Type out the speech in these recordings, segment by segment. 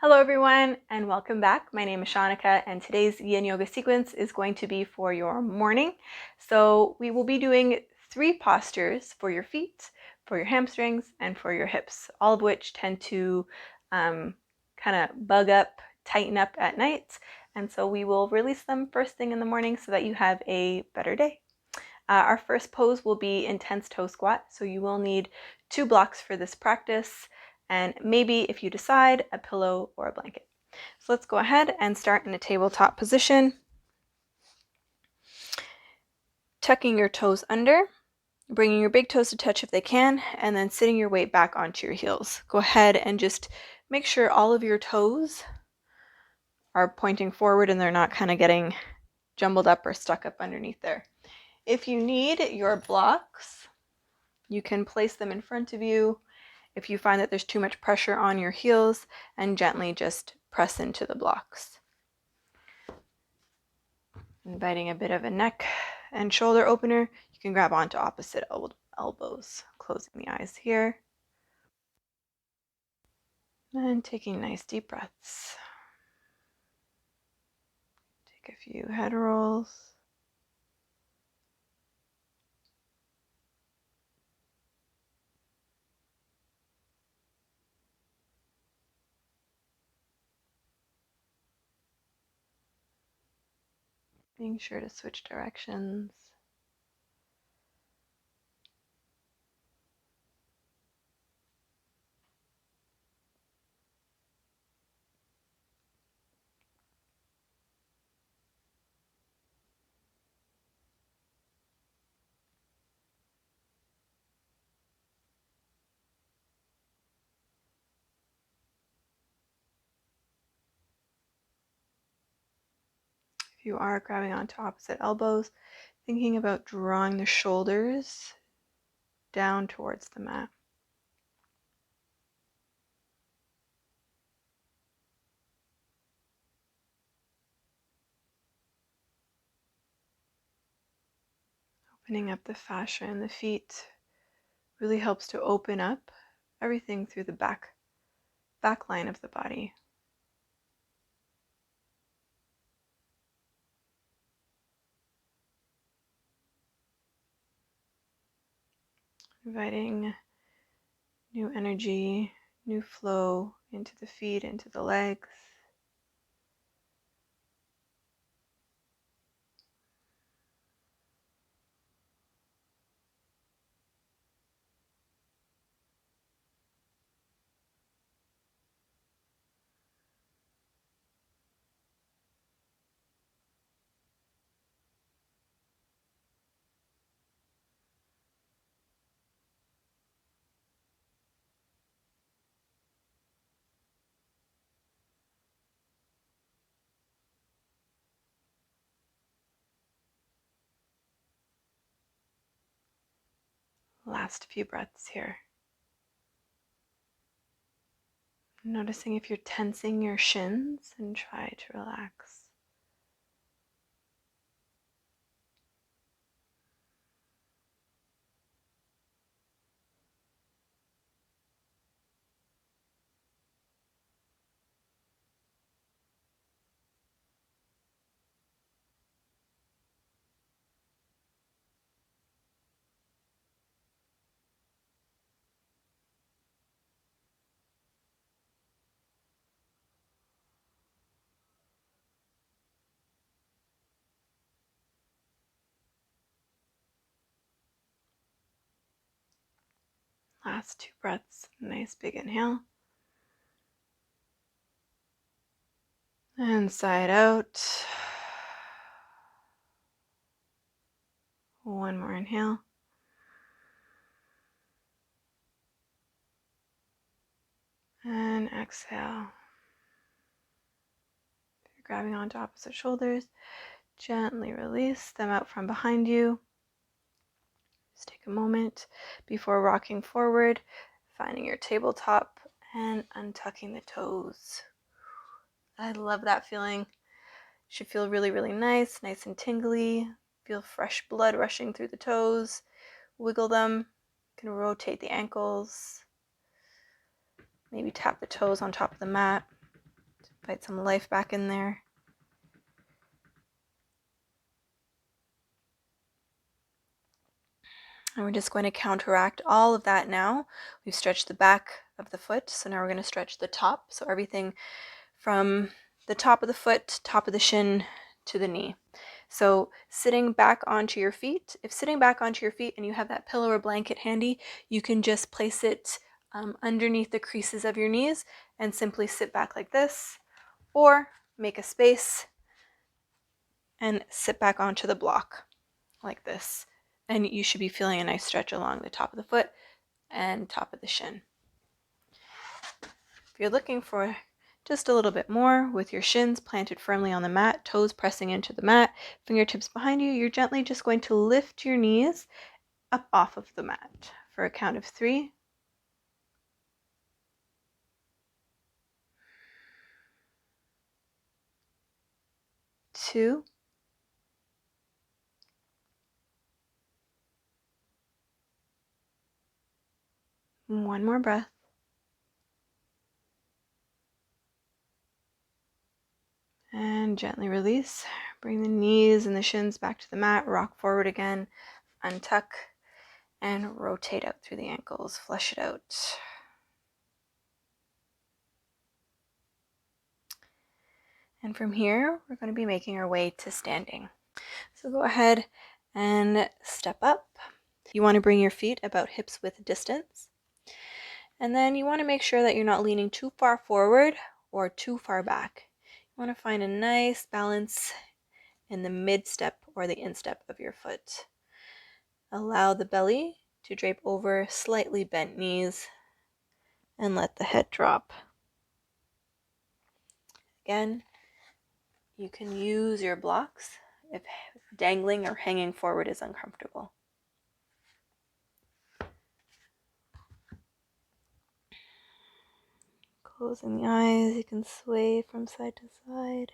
Hello everyone and welcome back. My name is Shaunneka and today's Yin Yoga sequence is going to be for your morning. So we will be doing 3 postures for your feet, for your hamstrings, and for your hips, all of which tend to kind of bug up, tighten up at night. And so we will release them first thing in the morning so that you have a better day. Our first pose will be intense toe squat. So you will need 2 blocks for this practice, and maybe, if you decide, a pillow or a blanket. So let's go ahead and start in a tabletop position. Tucking your toes under, bringing your big toes to touch if they can, and then sitting your weight back onto your heels. Go ahead and just make sure all of your toes are pointing forward and they're not kind of getting jumbled up or stuck up underneath there. If you need your blocks, you can place them in front of you if you find that there's too much pressure on your heels, and gently just press into the blocks. Inviting a bit of a neck and shoulder opener, you can grab onto opposite elbows, closing the eyes here. And taking nice deep breaths. Take a few head rolls. Being sure to switch directions. If you are grabbing onto opposite elbows, thinking about drawing the shoulders down towards the mat. Opening up the fascia in the feet really helps to open up everything through the back line of the body. Inviting new energy, new flow into the feet, into the legs. Last few breaths here. Noticing if you're tensing your shins, and try to relax. Last 2 breaths. Nice big inhale. And side out. One more inhale. And exhale. If you're grabbing onto opposite shoulders, gently release them out from behind you. Just take a moment before rocking forward, finding your tabletop and untucking the toes. I love that feeling. Should feel really, really nice and tingly. Feel fresh blood rushing through the toes. Wiggle them. You can rotate the ankles. Maybe tap the toes on top of the mat. Invite some life back in there. And we're just going to counteract all of that now. We've stretched the back of the foot, so now we're going to stretch the top. So everything from the top of the foot, top of the shin, to the knee. So sitting back onto your feet, if sitting back onto your feet and you have that pillow or blanket handy, you can just place it underneath the creases of your knees and simply sit back like this, or make a space and sit back onto the block like this. And you should be feeling a nice stretch along the top of the foot and top of the shin. If you're looking for just a little bit more, with your shins planted firmly on the mat, toes pressing into the mat, fingertips behind you, you're gently just going to lift your knees up off of the mat for a count of 3. 2. 1 more breath. And gently release. Bring the knees and the shins back to the mat. Rock forward again. Untuck and rotate out through the ankles. Flush it out. And from here, we're going to be making our way to standing. So go ahead and step up. You want to bring your feet about hips width distance. And then you want to make sure that you're not leaning too far forward or too far back. You want to find a nice balance in the mid step or the instep of your foot. Allow the belly to drape over slightly bent knees and let the head drop. Again, you can use your blocks if dangling or hanging forward is uncomfortable. Closing the eyes, you can sway from side to side.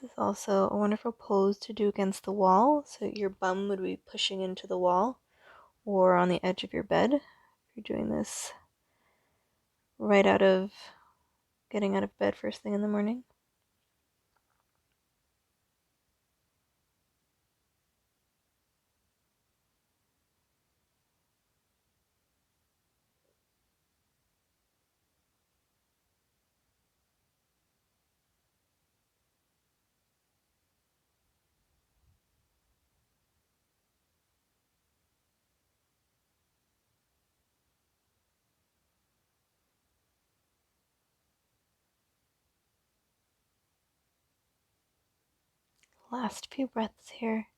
This is also a wonderful pose to do against the wall, so your bum would be pushing into the wall or on the edge of your bed. If you're doing this right out of getting out of bed first thing in the morning. Last few breaths here.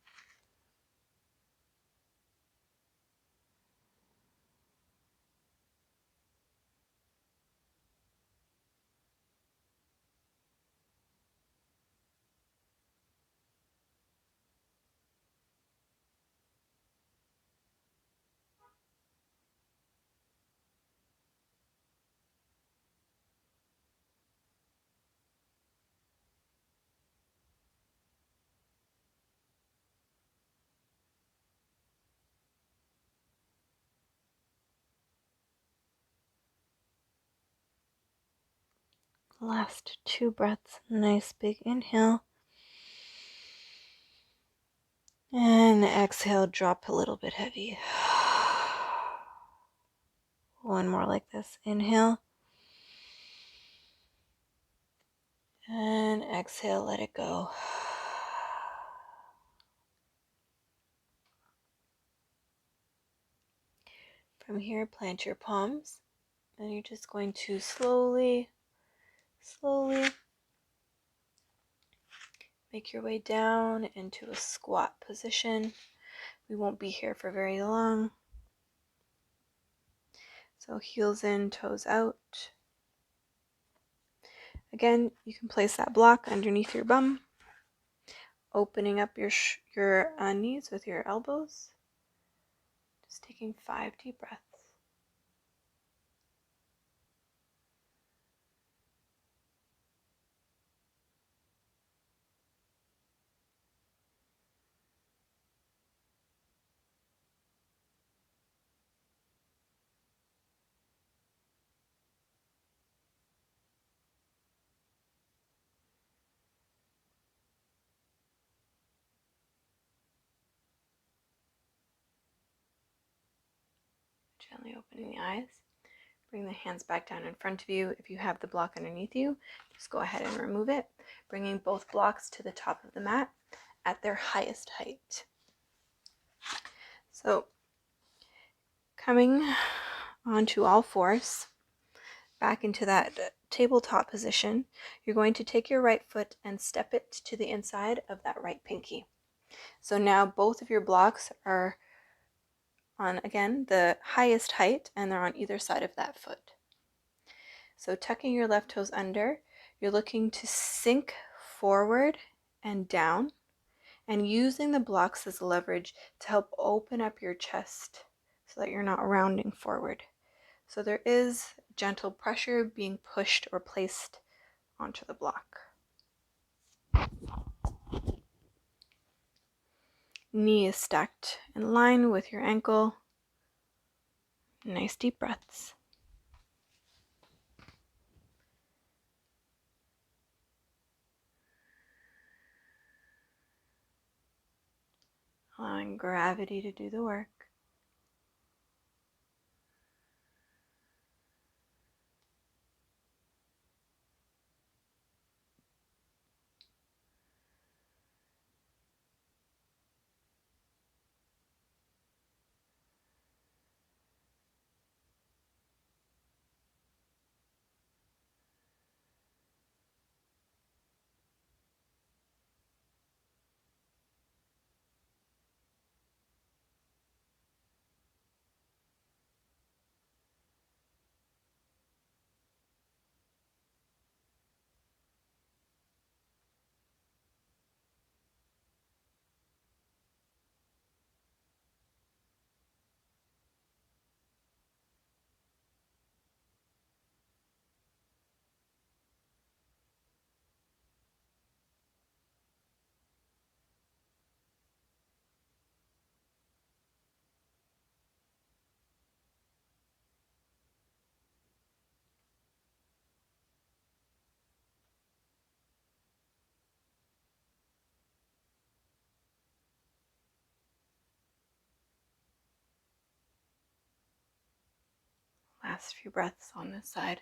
Last 2 breaths. Nice big inhale. And exhale, drop a little bit heavy. 1 more like this. Inhale. And exhale, let it go. From here, plant your palms And you're just going to slowly make your way down into a squat position. We won't be here for very long. So heels in, toes out. Again, you can place that block underneath your bum, opening up your knees with your elbows. Just taking 5 deep breaths. Gently opening the eyes. Bring the hands back down in front of you. If you have the block underneath you, just go ahead and remove it. Bringing both blocks to the top of the mat at their highest height. So coming onto all fours, back into that tabletop position, you're going to take your right foot and step it to the inside of that right pinky. So now both of your blocks are on, again, the highest height, and they're on either side of that foot. So tucking your left toes under, you're looking to sink forward and down, and using the blocks as leverage to help open up your chest so that you're not rounding forward. So there is gentle pressure being pushed or placed onto the block. Knee is stacked in line with your ankle. Nice deep breaths. Allowing gravity to do the work. Last few breaths on this side.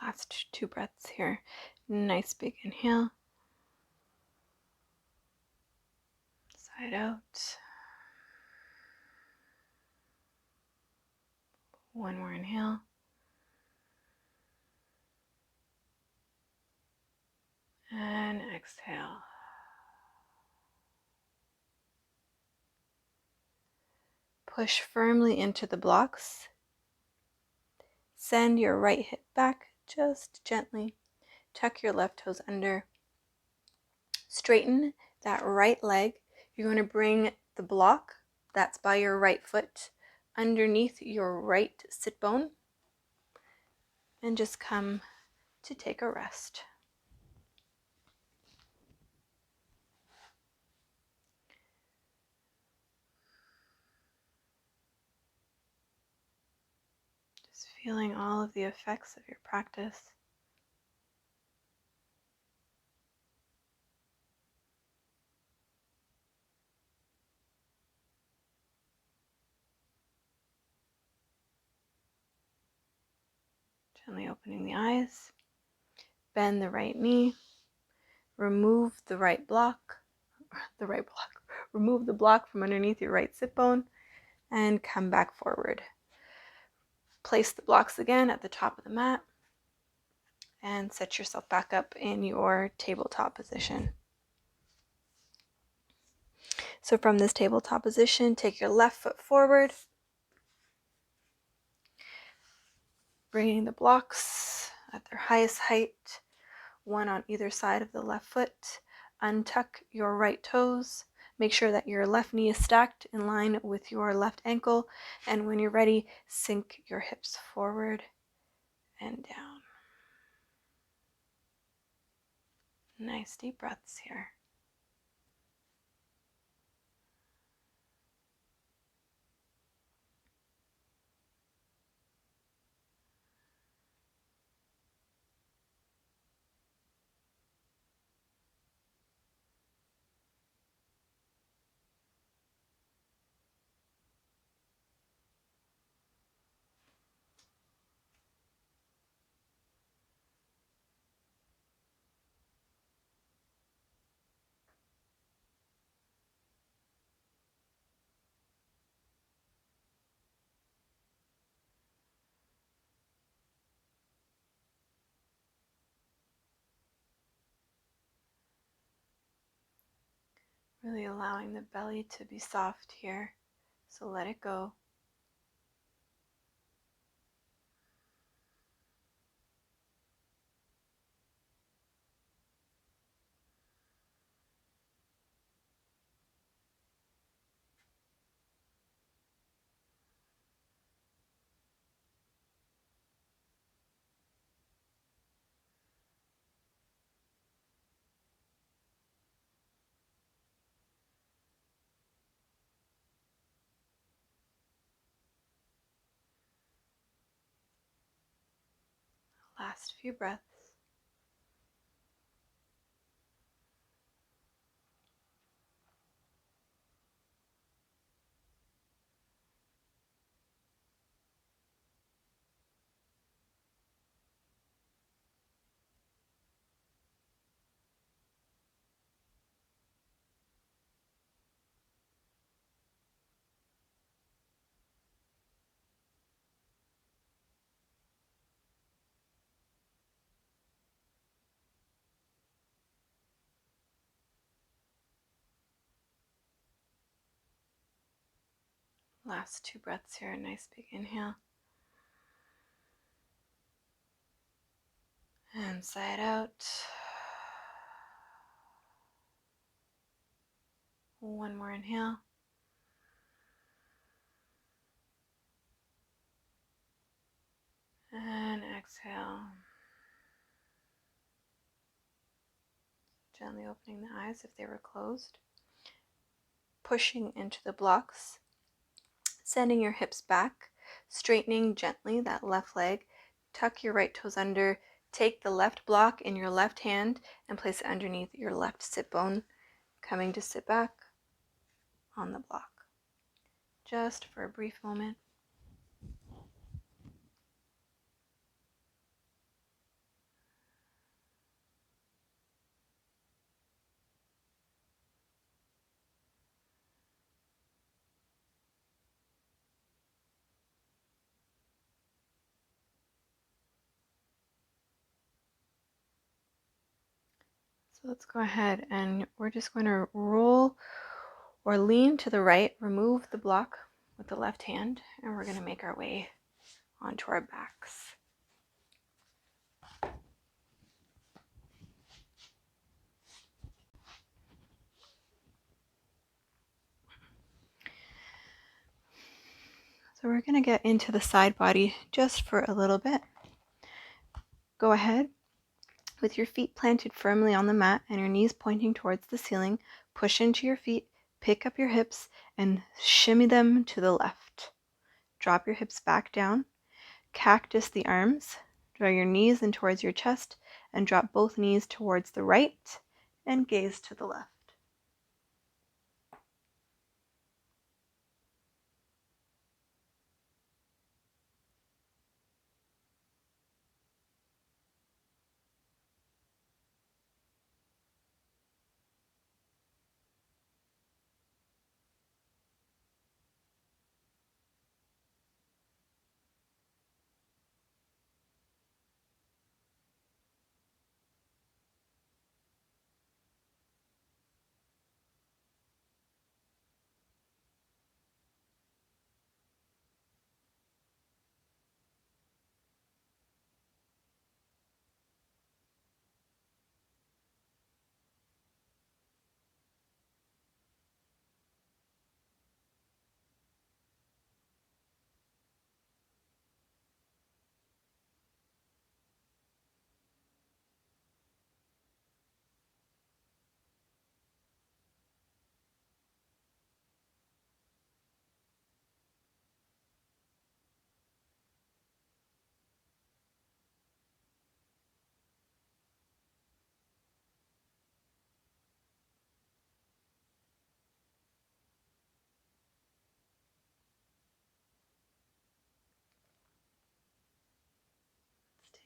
Last 2 breaths here. Nice big inhale. Side out. One more inhale. And exhale. Push firmly into the blocks. Send your right hip back just gently. Tuck your left toes under. Straighten that right leg. You're going to bring the block that's by your right foot underneath your right sit bone and just come to take a rest. Feeling all of the effects of your practice. Gently opening the eyes. Bend the right knee. Remove the right block. Remove the block from underneath your right sit bone and come back forward. Place the blocks again at the top of the mat and set yourself back up in your tabletop position. So from this tabletop position, take your left foot forward, bringing the blocks at their highest height, one on either side of the left foot. Untuck your right toes. Make sure that your left knee is stacked in line with your left ankle. And when you're ready, sink your hips forward and down. Nice deep breaths here. Really allowing the belly to be soft here. So let it go. Last few breaths. Last two breaths here. Nice big inhale. And sigh it out. One more inhale. And exhale. Gently opening the eyes if they were closed. Pushing into the blocks. Sending your hips back. Straightening gently that left leg. Tuck your right toes under. Take the left block in your left hand and place it underneath your left sit bone. Coming to sit back on the block. Just for a brief moment. So let's go ahead and we're just going to roll or lean to the right, remove the block with the left hand, and we're going to make our way onto our backs. So we're going to get into the side body just for a little bit. Go ahead with your feet planted firmly on the mat and your knees pointing towards the ceiling. Push into your feet, pick up your hips, and shimmy them to the left. Drop your hips back down. Cactus the arms. Draw your knees in towards your chest and drop both knees towards the right and gaze to the left.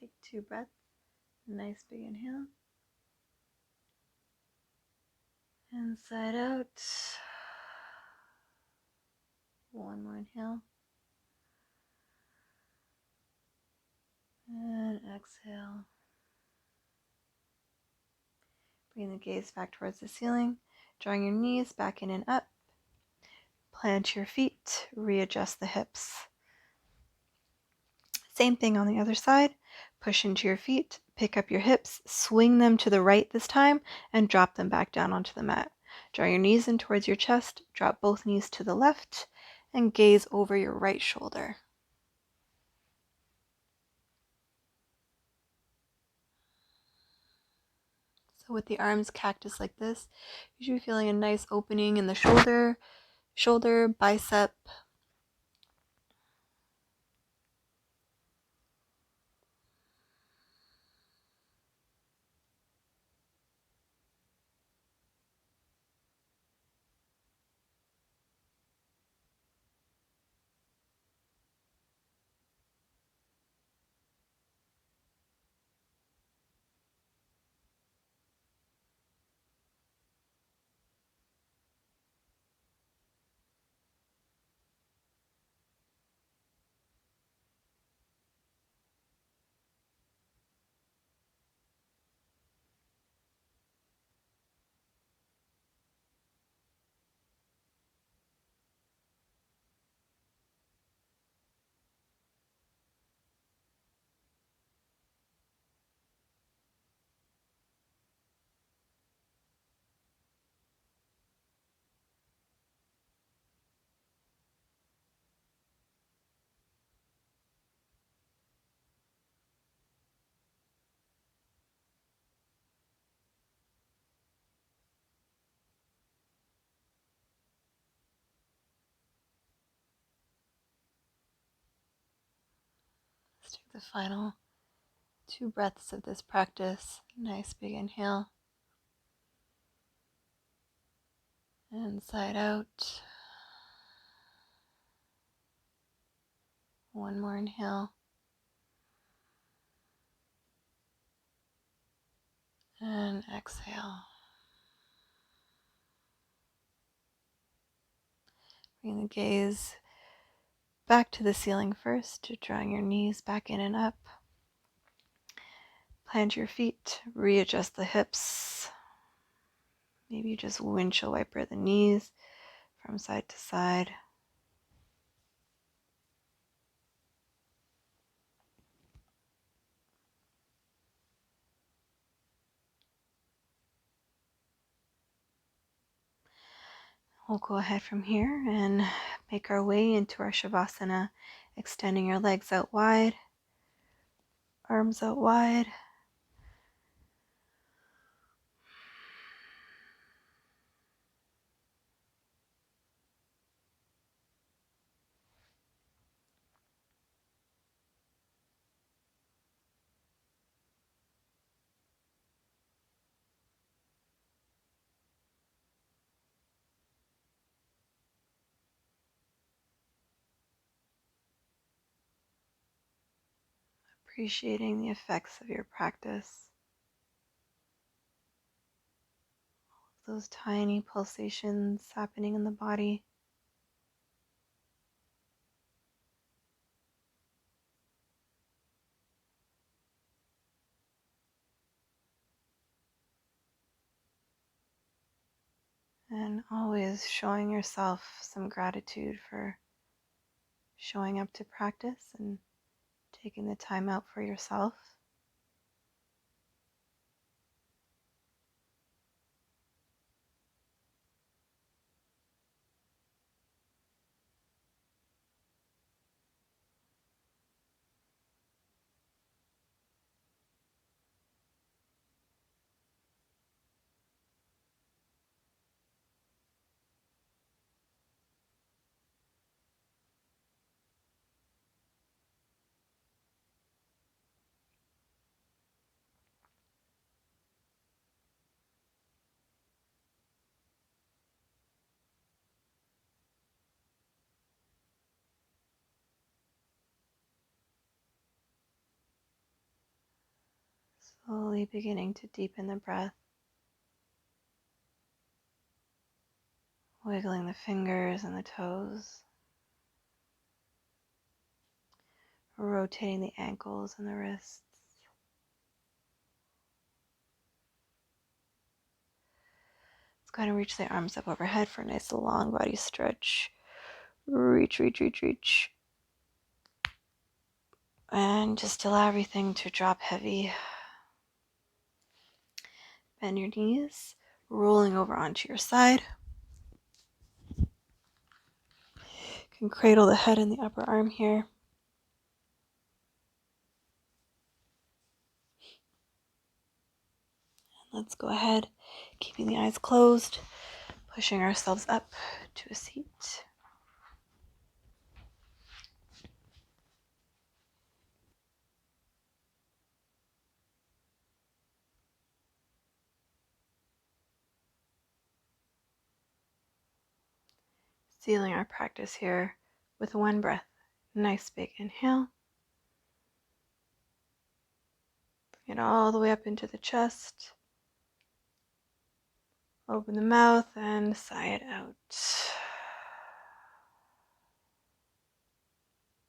Let's take 2 breaths. Nice big inhale. Inside out. One more inhale. And exhale. Bring the gaze back towards the ceiling. Drawing your knees back in and up. Plant your feet. Readjust the hips. Same thing on the other side. Push into your feet. Pick up your hips. Swing them to the right this time and drop them back down onto the mat. Draw your knees in towards your chest. Drop both knees to the left and gaze over your right shoulder. So with the arms cactus like this, you should be feeling a nice opening in the shoulder, bicep. Let's take the final 2 breaths of this practice. Nice big inhale. Inside out. One more inhale. And exhale. Bring the gaze back to the ceiling first, drawing your knees back in and up. Plant your feet, readjust the hips. Maybe just windshield wiper the knees from side to side. We'll go ahead from here and make our way into our Shavasana, extending your legs out wide, arms out wide. appreciating the effects of your practice. Those tiny pulsations happening in the body. And always showing yourself some gratitude for showing up to practice and taking the time out for yourself. Slowly beginning to deepen the breath. Wiggling the fingers and the toes. Rotating the ankles and the wrists. Let's go ahead and reach the arms up overhead for a nice long body stretch. Reach, reach, reach, reach. And just allow everything to drop heavy. Bend your knees, rolling over onto your side. You can cradle the head in the upper arm here. And let's go ahead, keeping the eyes closed, pushing ourselves up to a seat. Sealing our practice here with one breath. Nice big inhale. Bring it all the way up into the chest. Open the mouth and sigh it out.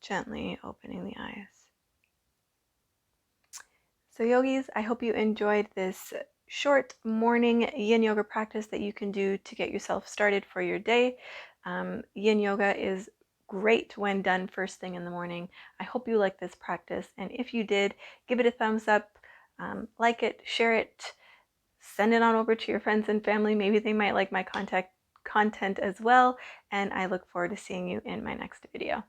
Gently opening the eyes. So yogis, I hope you enjoyed this short morning Yin Yoga practice that you can do to get yourself started for your day. Yin Yoga is great when done first thing in the morning. I hope you like this practice, and if you did, give it a thumbs up, like it, share it, send it on over to your friends and family. Maybe they might like my content as well, and I look forward to seeing you in my next video.